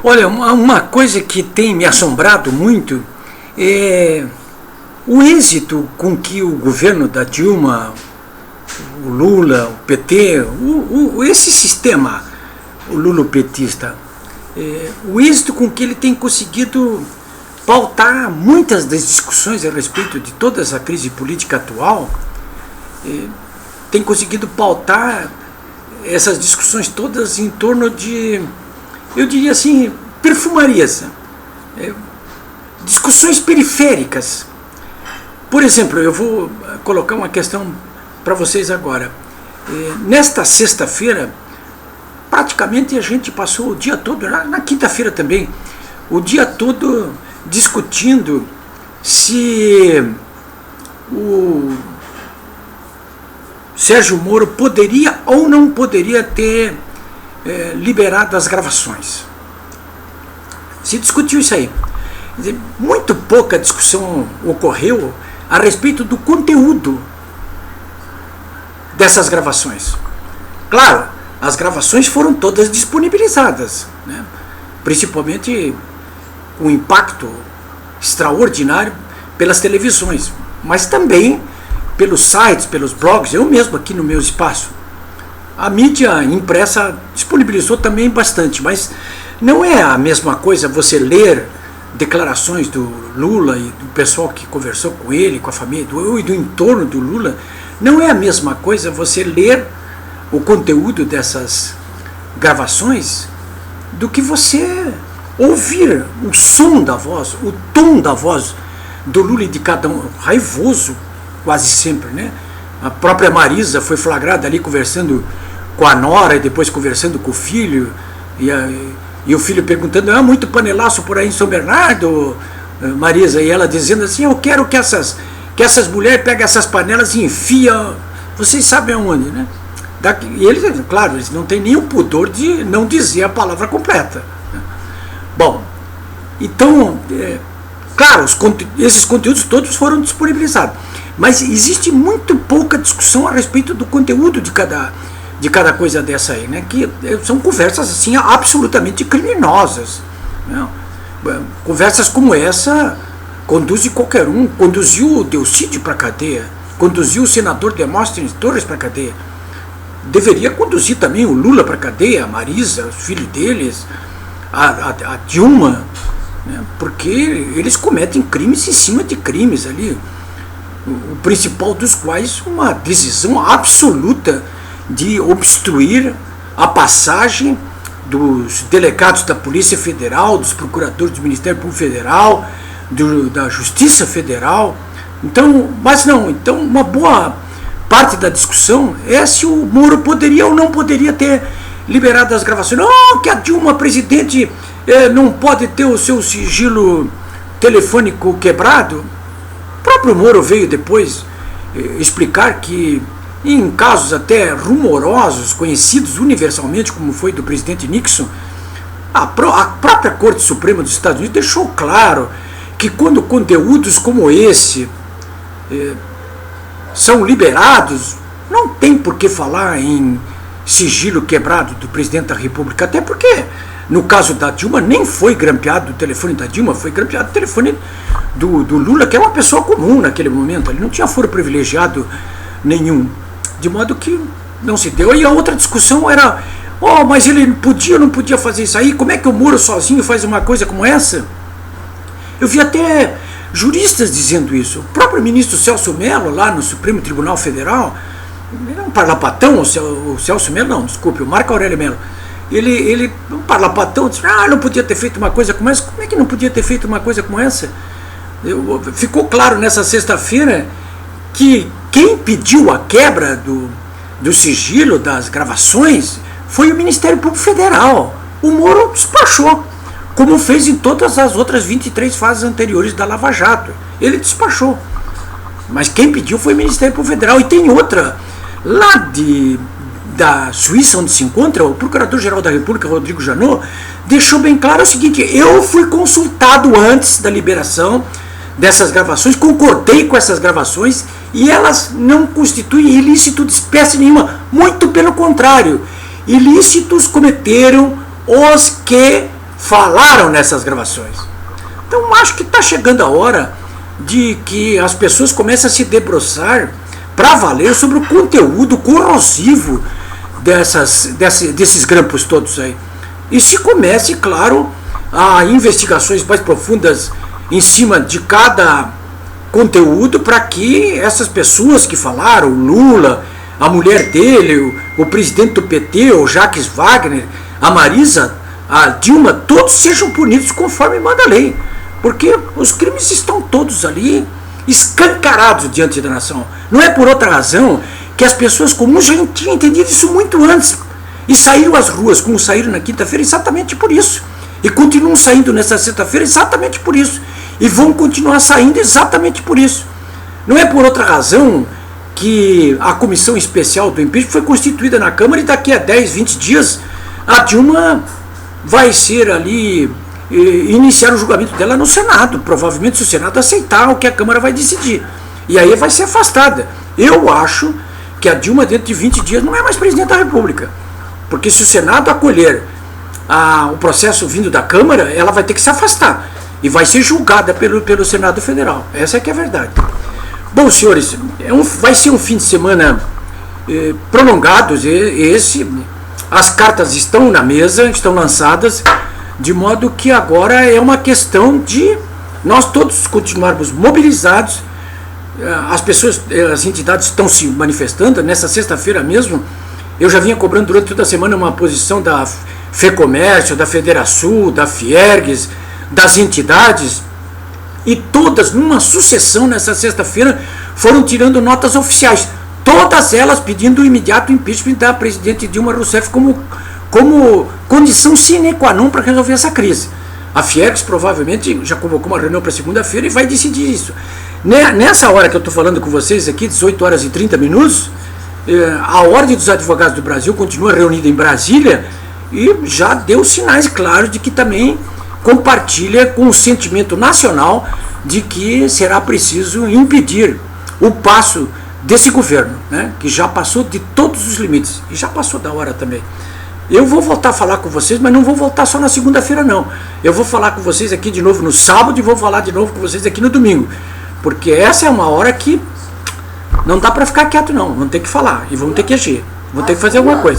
Olha, uma coisa que tem me assombrado muito é o êxito com que o governo da Dilma, o Lula, o PT, esse sistema, o lulopetista, o êxito com que ele tem conseguido pautar muitas das discussões a respeito de toda essa crise política atual, tem conseguido pautar essas discussões todas em torno de, eu diria assim, perfumarias, discussões periféricas. Por exemplo, eu vou colocar uma questão para vocês agora. Nesta sexta-feira, praticamente a gente passou o dia todo, na quinta-feira também, o dia todo discutindo se o Sérgio Moro poderia ou não poderia ter liberado as gravações. Se discutiu isso aí. Muito pouca discussão ocorreu a respeito do conteúdo dessas gravações. Claro, as gravações foram todas disponibilizadas, né? Principalmente com impacto extraordinário pelas televisões, mas também pelos sites, pelos blogs, eu mesmo aqui no meu espaço. A mídia impressa disponibilizou também bastante, mas não é a mesma coisa você ler declarações do Lula e do pessoal que conversou com ele, com a família, e do entorno do Lula. Não é a mesma coisa você ler o conteúdo dessas gravações do que você ouvir o som da voz, o tom da voz do Lula e de cada um, raivoso quase sempre, né? A própria Marisa foi flagrada ali conversando com a nora e depois conversando com o filho, e o filho perguntando, muito panelaço por aí em São Bernardo, Marisa, e ela dizendo assim, eu quero que essas mulheres peguem essas panelas e enfiam, vocês sabem aonde, né? E eles, claro, eles não têm nenhum pudor de não dizer a palavra completa, né? Bom, então, claro, esses conteúdos todos foram disponibilizados, mas existe muito pouca discussão a respeito do conteúdo de cada coisa dessa aí, né? Que são conversas assim absolutamente criminosas, né? Conversas como essa conduzem qualquer um, conduziu o Delcídio para a cadeia, conduziu o senador Demóstenes Torres para a cadeia, deveria conduzir também o Lula para a cadeia, a Marisa, os filhos deles, a Dilma, né? Porque eles cometem crimes em cima de crimes ali, o principal dos quais uma decisão absoluta de obstruir a passagem dos delegados da Polícia Federal, dos procuradores do Ministério Público Federal, da Justiça Federal. Então, mas não, então uma boa parte da discussão é se o Moro poderia ou não poderia ter liberado as gravações. Que a Dilma, presidente, não pode ter o seu sigilo telefônico quebrado. O próprio Moro veio depois explicar que em casos até rumorosos, conhecidos universalmente, como foi do presidente Nixon, a própria Corte Suprema dos Estados Unidos deixou claro que quando conteúdos como esse são liberados, não tem por que falar em sigilo quebrado do presidente da República, até porque no caso da Dilma nem foi grampeado o telefone da Dilma, foi grampeado o telefone do Lula, que é uma pessoa comum naquele momento, ele não tinha foro privilegiado nenhum. De modo que não se deu. E a outra discussão era, mas ele podia ou não podia fazer isso aí? Como é que o Moro sozinho faz uma coisa como essa? Eu vi até juristas dizendo isso. O próprio ministro Celso Mello, lá no Supremo Tribunal Federal, ele é um parlapatão, o Celso Mello, não, desculpe, o Marco Aurélio Mello. Ele um parlapatão, disse, não podia ter feito uma coisa como essa. Como é que não podia ter feito uma coisa como essa? Ficou claro nessa sexta-feira que quem pediu a quebra do sigilo das gravações foi o Ministério Público Federal. O Moro despachou, como fez em todas as outras 23 fases anteriores da Lava Jato. Ele despachou. Mas quem pediu foi o Ministério Público Federal. E tem outra, lá da Suíça, onde se encontra, o Procurador-Geral da República, Rodrigo Janot, deixou bem claro o seguinte, eu fui consultado antes da liberação dessas gravações, concordei com essas gravações e elas não constituem ilícito de espécie nenhuma, muito pelo contrário, ilícitos cometeram os que falaram nessas gravações. Então acho que está chegando a hora de que as pessoas comecem a se debruçar para valer sobre o conteúdo corrosivo desses grampos todos aí. E se comece, claro, a investigações mais profundas em cima de cada conteúdo, para que essas pessoas que falaram, o Lula, a mulher dele, o presidente do PT, o Jacques Wagner, a Marisa, a Dilma, todos sejam punidos conforme manda a lei. Porque os crimes estão todos ali escancarados diante da nação. Não é por outra razão que as pessoas comuns já tinham entendido isso muito antes e saíram às ruas, como saíram na quinta-feira, exatamente por isso. E continuam saindo nessa sexta-feira exatamente por isso. E vão continuar saindo exatamente por isso. Não é por outra razão que a comissão especial do impeachment foi constituída na Câmara e daqui a 10, 20 dias a Dilma vai ser ali, iniciar o julgamento dela no Senado. Provavelmente, se o Senado aceitar o que a Câmara vai decidir. E aí vai ser afastada. Eu acho que a Dilma, dentro de 20 dias, não é mais presidente da República. Porque se o Senado acolher o processo vindo da Câmara, ela vai ter que se afastar. E vai ser julgada pelo Senado Federal. Essa é que é a verdade. Bom, senhores, vai ser um fim de semana prolongado esse. As cartas estão na mesa, estão lançadas, de modo que agora é uma questão de nós todos continuarmos mobilizados. As pessoas, as entidades estão se manifestando. Nessa sexta-feira mesmo, eu já vinha cobrando durante toda a semana uma posição da FEComércio, da Federação, da Fiergues, das entidades, e todas, numa sucessão nessa sexta-feira, foram tirando notas oficiais, todas elas pedindo o imediato impeachment da presidente Dilma Rousseff como condição sine qua non para resolver essa crise. A Fiergues provavelmente já convocou uma reunião para segunda-feira e vai decidir isso. Nessa hora que eu estou falando com vocês aqui, 18 horas e 30 minutos, a Ordem dos Advogados do Brasil continua reunida em Brasília e já deu sinais claros de que também compartilha com o sentimento nacional de que será preciso impedir o passo desse governo, né, que já passou de todos os limites, e já passou da hora também. Eu vou voltar a falar com vocês, mas não vou voltar só na segunda-feira não. Eu vou falar com vocês aqui de novo no sábado e vou falar de novo com vocês aqui no domingo. Porque essa é uma hora que não dá para ficar quieto não, vamos ter que falar e vamos ter que agir, vamos ter que fazer alguma coisa.